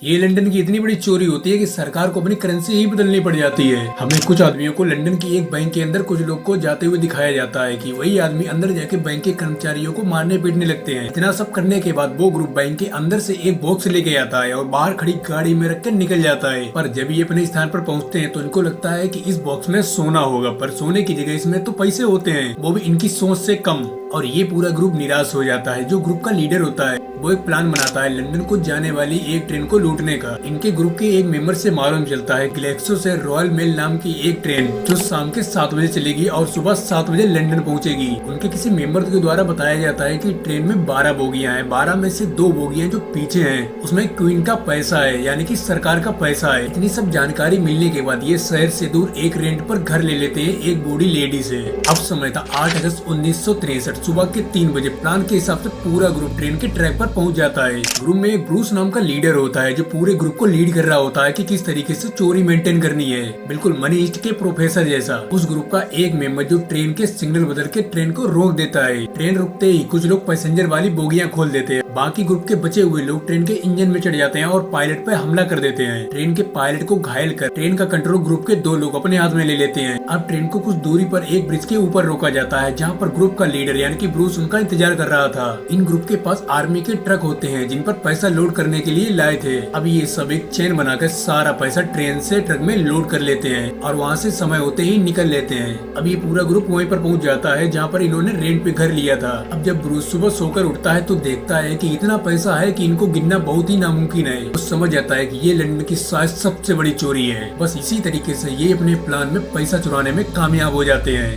ये लंदन की इतनी बड़ी चोरी होती है कि सरकार को अपनी करेंसी ही बदलनी पड़ जाती है। हमें कुछ आदमियों को लंदन की एक बैंक के अंदर कुछ लोग को जाते हुए दिखाया जाता है कि वही आदमी अंदर जाके बैंक के कर्मचारियों को मारने पीटने लगते हैं। इतना सब करने के बाद वो ग्रुप बैंक के अंदर से एक बॉक्स लेके आता है और बाहर खड़ी गाड़ी में रख कर निकल जाता है। पर जब ये अपने स्थान पर पहुँचते हैं तो इनको लगता है कि इस बॉक्स में सोना होगा, पर सोने की जगह इसमें तो पैसे होते हैं, वो भी इनकी सोच से कम। और ये पूरा ग्रुप निराश हो जाता है। जो ग्रुप का लीडर होता है वो एक प्लान बनाता है लंदन को जाने वाली एक ट्रेन को लूटने का। इनके ग्रुप के एक मेंबर से मालूम चलता है ग्लेक्सो से रॉयल मेल नाम की एक ट्रेन जो शाम के 7 बजे चलेगी और सुबह 7 बजे लंदन पहुंचेगी। उनके किसी मेंबर के द्वारा बताया जाता है कि ट्रेन में 12 बोगियां हैं, 12 में से 2 बोगियां जो पीछे हैं उसमें क्वीन का पैसा है, यानी कि सरकार का पैसा है। इतनी सब जानकारी मिलने के बाद ये शहर से दूर एक रेंट पर घर ले लेते हैं एक बूढ़ी लेडी से। अब समय था 8 अगस्त 1963 सुबह के 3 बजे। प्लान के हिसाब से पूरा ग्रुप ट्रेन के ट्रैक पर पहुंच जाता है। ग्रुप में एक ब्रूस नाम का लीडर होता है जो पूरे ग्रुप को लीड कर रहा होता है कि किस तरीके से चोरी मेंटेन करनी है, बिल्कुल मनी ईस्ट के प्रोफेसर जैसा। उस ग्रुप का एक मेंबर जो ट्रेन के सिग्नल बदल के ट्रेन को रोक देता है। ट्रेन रुकते ही कुछ लोग पैसेंजर वाली बोगियां खोल देते हैं। बाकी ग्रुप के बचे हुए लोग ट्रेन के इंजन में चढ़ जाते हैं और पायलट पे हमला कर देते हैं। ट्रेन के पायलट को घायल कर ट्रेन का कंट्रोल ग्रुप के 2 लोग अपने हाथ में ले लेते हैं। अब ट्रेन को कुछ दूरी पर एक ब्रिज के ऊपर रोका जाता है जहाँ पर ग्रुप का लीडर यानी कि ब्रूस उनका इंतजार कर रहा था। इन ग्रुप के पास आर्मी के ट्रक होते हैं जिन पर पैसा लोड करने के लिए लाए थे। अब ये सब एक चेन बनाकर सारा पैसा ट्रेन से ट्रक में लोड कर लेते हैं और वहाँ से समय होते ही निकल लेते हैं। अब ये पूरा ग्रुप वहीं पर पहुँच जाता है जहाँ पर इन्होंने रेंट पे घर लिया था। अब जब ब्रूस सुबह सोकर उठता है तो देखता है कि इतना पैसा है कि इनको गिनना बहुत ही नामुमकिन है। वो समझ जाता है कि ये लंदन की शायद सबसे बड़ी चोरी है। बस इसी तरीके से ये अपने प्लान में पैसा चुराने में कामयाब हो जाते हैं।